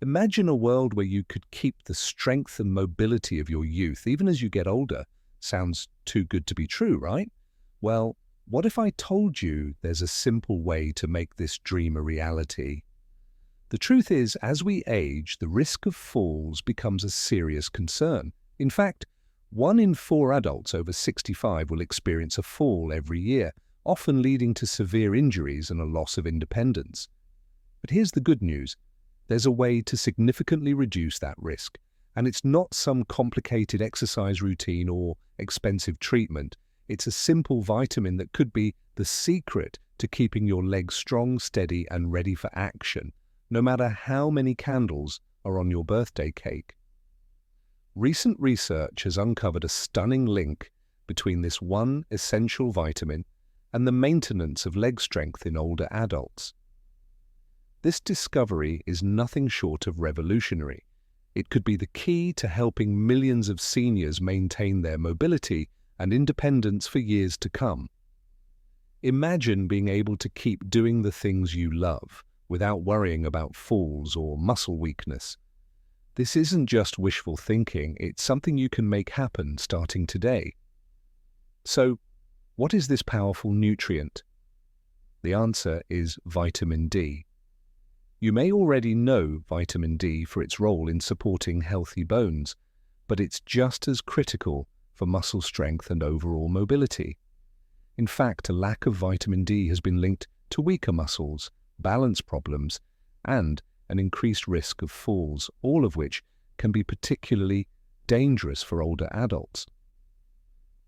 Imagine a world where you could keep the strength and mobility of your youth even as you get older. Sounds too good to be true, right? Well, what if I told you there's a simple way to make this dream a reality? The truth is, as we age, the risk of falls becomes a serious concern. In fact, 1 in 4 adults over 65 will experience a fall every year, often leading to severe injuries and a loss of independence. But here's the good news. There's a way to significantly reduce that risk, and it's not some complicated exercise routine or expensive treatment. It's a simple vitamin that could be the secret to keeping your legs strong, steady, and ready for action, no matter how many candles are on your birthday cake. Recent research has uncovered a stunning link between this one essential vitamin and the maintenance of leg strength in older adults. This discovery is nothing short of revolutionary. It could be the key to helping millions of seniors maintain their mobility and independence for years to come. Imagine being able to keep doing the things you love without worrying about falls or muscle weakness. This isn't just wishful thinking, it's something you can make happen starting today. So, what is this powerful nutrient? The answer is vitamin D. You may already know vitamin D for its role in supporting healthy bones, but it's just as critical for muscle strength and overall mobility. In fact, a lack of vitamin D has been linked to weaker muscles, balance problems, and an increased risk of falls, all of which can be particularly dangerous for older adults.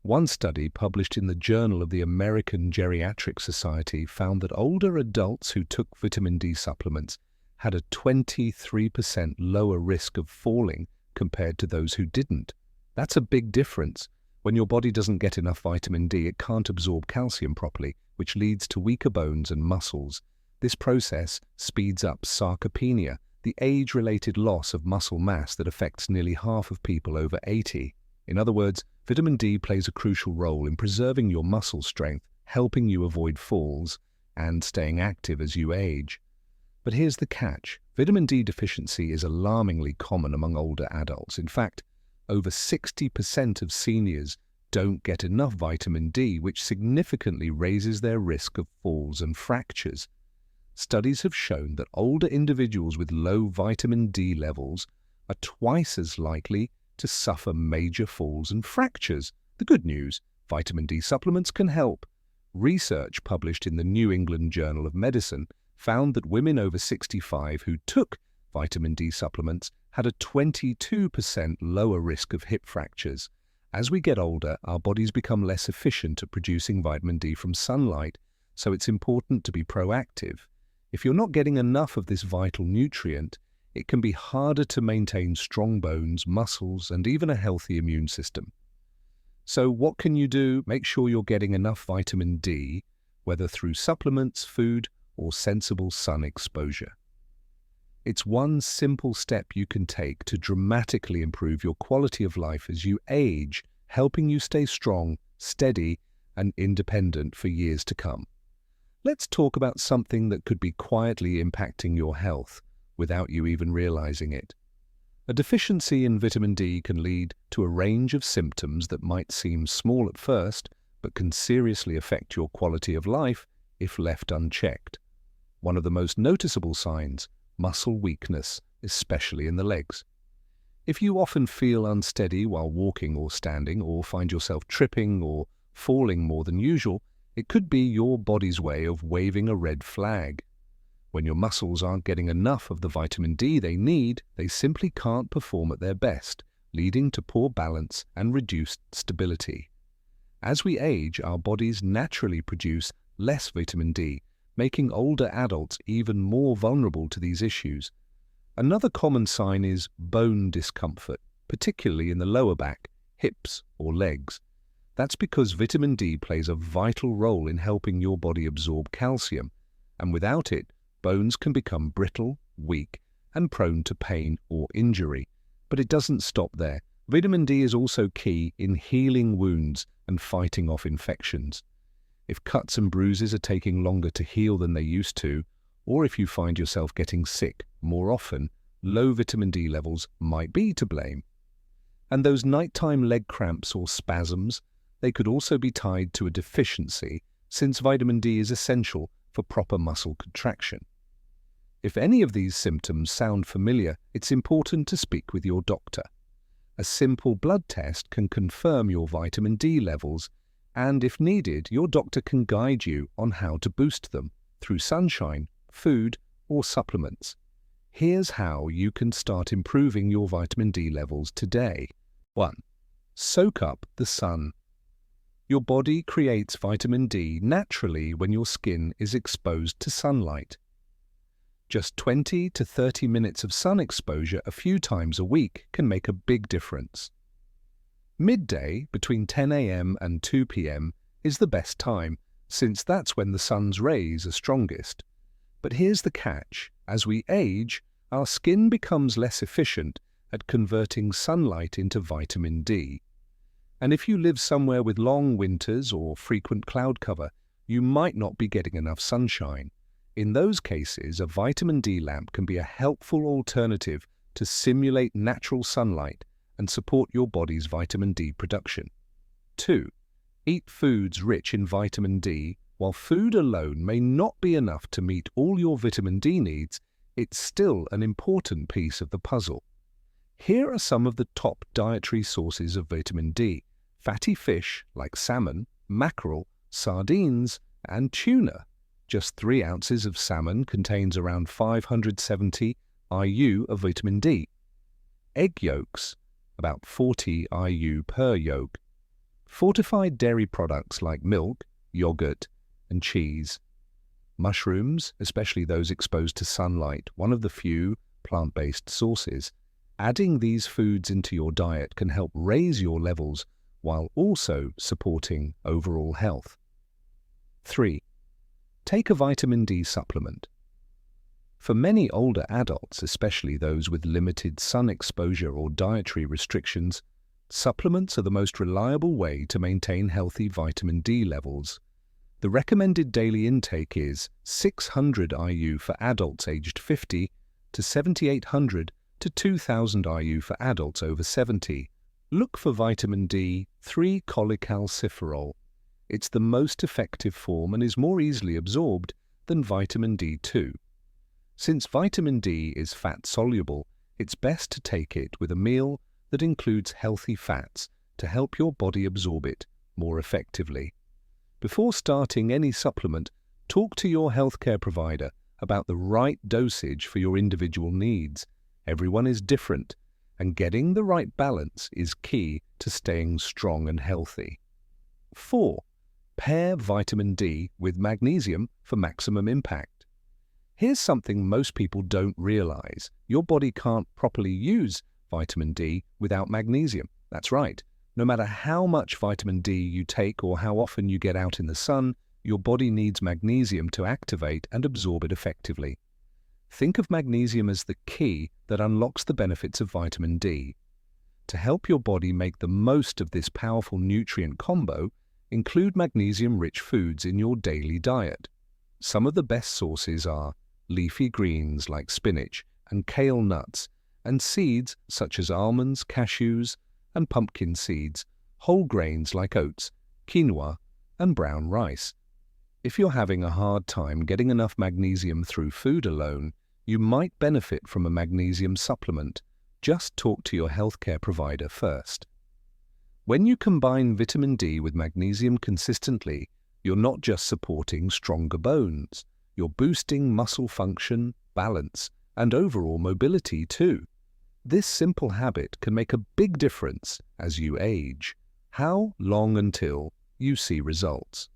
One study published in the Journal of the American Geriatric Society found that older adults who took vitamin D supplements had a 23% lower risk of falling compared to those who didn't. That's a big difference. When your body doesn't get enough vitamin D, it can't absorb calcium properly, which leads to weaker bones and muscles. This process speeds up sarcopenia, the age-related loss of muscle mass that affects nearly half of people over 80. In other words, vitamin D plays a crucial role in preserving your muscle strength, helping you avoid falls, and staying active as you age. But here's the catch. Vitamin D deficiency is alarmingly common among older adults. In fact, over 60% of seniors don't get enough vitamin D, which significantly raises their risk of falls and fractures. Studies have shown that older individuals with low vitamin D levels are twice as likely to suffer major falls and fractures. The good news, vitamin D supplements can help. Research published in the New England Journal of Medicine found that women over 65 who took vitamin D supplements had a 22% lower risk of hip fractures. As we get older, our bodies become less efficient at producing vitamin D from sunlight, so it's important to be proactive. If you're not getting enough of this vital nutrient, it can be harder to maintain strong bones, muscles, and even a healthy immune system. So what can you do? Make sure you're getting enough vitamin D, whether through supplements, food, or sensible sun exposure. It's one simple step you can take to dramatically improve your quality of life as you age, helping you stay strong, steady, and independent for years to come. Let's talk about something that could be quietly impacting your health without you even realizing it. A deficiency in vitamin D can lead to a range of symptoms that might seem small at first, but can seriously affect your quality of life if left unchecked. One of the most noticeable signs, muscle weakness, especially in the legs. If you often feel unsteady while walking or standing, or find yourself tripping or falling more than usual, it could be your body's way of waving a red flag. When your muscles aren't getting enough of the vitamin D they need, they simply can't perform at their best, leading to poor balance and reduced stability. As we age, our bodies naturally produce less vitamin D, making older adults even more vulnerable to these issues. Another common sign is bone discomfort, particularly in the lower back, hips, or legs. That's because vitamin D plays a vital role in helping your body absorb calcium, and without it, bones can become brittle, weak, and prone to pain or injury. But it doesn't stop there. Vitamin D is also key in healing wounds and fighting off infections. If cuts and bruises are taking longer to heal than they used to, or if you find yourself getting sick more often, low vitamin D levels might be to blame. And those nighttime leg cramps or spasms, they could also be tied to a deficiency, since vitamin D is essential for proper muscle contraction. If any of these symptoms sound familiar, it's important to speak with your doctor. A simple blood test can confirm your vitamin D levels, and if needed, your doctor can guide you on how to boost them through sunshine, food, or supplements. Here's how you can start improving your vitamin D levels today. 1. Soak up the sun. Your body creates vitamin D naturally when your skin is exposed to sunlight. Just 20 to 30 minutes of sun exposure a few times a week can make a big difference. Midday, between 10 a.m. and 2 p.m., is the best time, since that's when the sun's rays are strongest. But here's the catch. As we age, our skin becomes less efficient at converting sunlight into vitamin D. And if you live somewhere with long winters or frequent cloud cover, you might not be getting enough sunshine. In those cases, a vitamin D lamp can be a helpful alternative to simulate natural sunlight and support your body's vitamin D production. 2. Eat foods rich in vitamin D. While food alone may not be enough to meet all your vitamin D needs, it's still an important piece of the puzzle. Here are some of the top dietary sources of vitamin D. Fatty fish like salmon, mackerel, sardines, and tuna. Just 3 ounces of salmon contains around 570 IU of vitamin D. Egg yolks, about 40 IU per yolk. Fortified dairy products like milk, yogurt, and cheese. Mushrooms, especially those exposed to sunlight, one of the few plant-based sources. Adding these foods into your diet can help raise your levels while also supporting overall health. 3. Take a vitamin D supplement. For many older adults, especially those with limited sun exposure or dietary restrictions, supplements are the most reliable way to maintain healthy vitamin D levels. The recommended daily intake is 600 IU for adults aged 50 to 7,800 to 2,000 IU for adults over 70. Look for vitamin D 3-cholecalciferol. It's the most effective form and is more easily absorbed than vitamin D2. Since vitamin D is fat-soluble, it's best to take it with a meal that includes healthy fats to help your body absorb it more effectively. Before starting any supplement, talk to your healthcare provider about the right dosage for your individual needs. Everyone is different, and getting the right balance is key to staying strong and healthy. 4. Pair vitamin D with magnesium for maximum impact. Here's something most people don't realize. Your body can't properly use vitamin D without magnesium. That's right. No matter how much vitamin D you take or how often you get out in the sun, your body needs magnesium to activate and absorb it effectively. Think of magnesium as the key that unlocks the benefits of vitamin D. To help your body make the most of this powerful nutrient combo, include magnesium-rich foods in your daily diet. Some of the best sources are leafy greens like spinach and kale nuts, and seeds such as almonds, cashews, and pumpkin seeds, whole grains like oats, quinoa, and brown rice. If you're having a hard time getting enough magnesium through food alone, you might benefit from a magnesium supplement. Just talk to your healthcare provider first. When you combine vitamin D with magnesium consistently, you're not just supporting stronger bones, you're boosting muscle function, balance, and overall mobility too. This simple habit can make a big difference as you age. How long until you see results?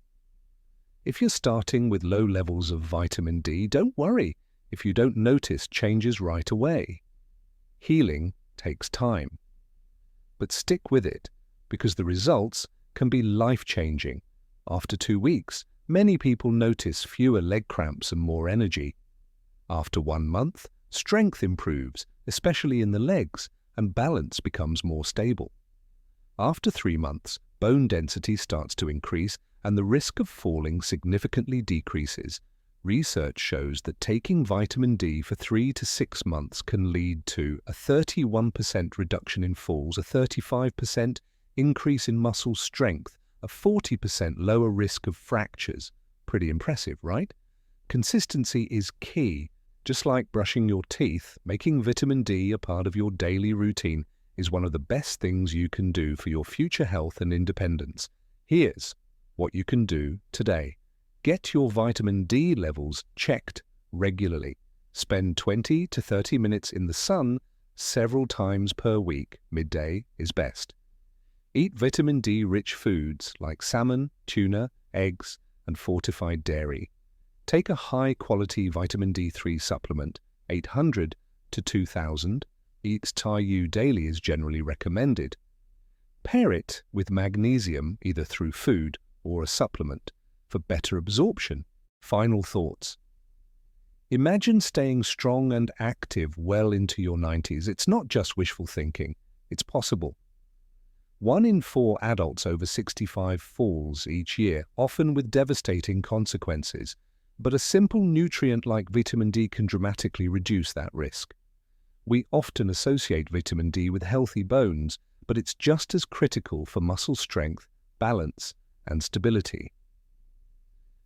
If you're starting with low levels of vitamin D, don't worry if you don't notice changes right away. Healing takes time. But stick with it, because the results can be life-changing. After 2 weeks, many people notice fewer leg cramps and more energy. After 1 month, strength improves, especially in the legs, and balance becomes more stable. After 3 months, bone density starts to increase and the risk of falling significantly decreases. Research shows that taking vitamin D for 3 to 6 months can lead to a 31% reduction in falls, a 35% increase in muscle strength, a 40% lower risk of fractures. Pretty impressive, right? Consistency is key. Just like brushing your teeth, making vitamin D a part of your daily routine is one of the best things you can do for your future health and independence. Here's what you can do today. Get your vitamin D levels checked regularly. Spend 20 to 30 minutes in the sun several times per week. Midday is best. Eat vitamin D-rich foods like salmon, tuna, eggs, and fortified dairy. Take a high-quality vitamin D3 supplement, 800 to 2000. Eat Taiyu daily is generally recommended. Pair it with magnesium either through food or a supplement for better absorption. Final thoughts. Imagine staying strong and active well into your 90s. It's not just wishful thinking. It's possible. 1 in 4 adults over 65 falls each year, often with devastating consequences. But a simple nutrient like vitamin D can dramatically reduce that risk. We often associate vitamin D with healthy bones, but it's just as critical for muscle strength, balance, and stability.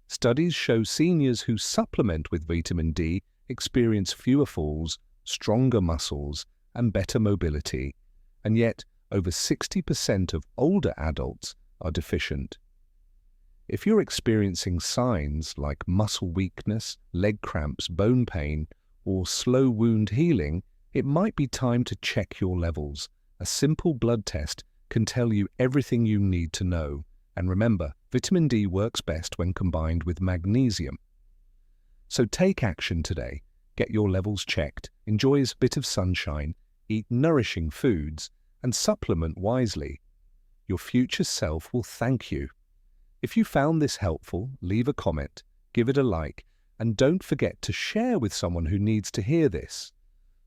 Studies show seniors who supplement with vitamin D experience fewer falls, stronger muscles, and better mobility, and yet over 60% of older adults are deficient. If you're experiencing signs like muscle weakness, leg cramps, bone pain, or slow wound healing, it might be time to check your levels. A simple blood test can tell you everything you need to know. And remember, vitamin D works best when combined with magnesium. So take action today. Get your levels checked, enjoy a bit of sunshine, eat nourishing foods, and supplement wisely. Your future self will thank you. If you found this helpful, leave a comment, give it a like, and don't forget to share with someone who needs to hear this.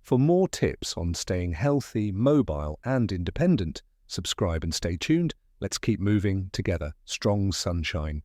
For more tips on staying healthy, mobile, and independent, subscribe and stay tuned. Let's keep moving together. Strong sunshine.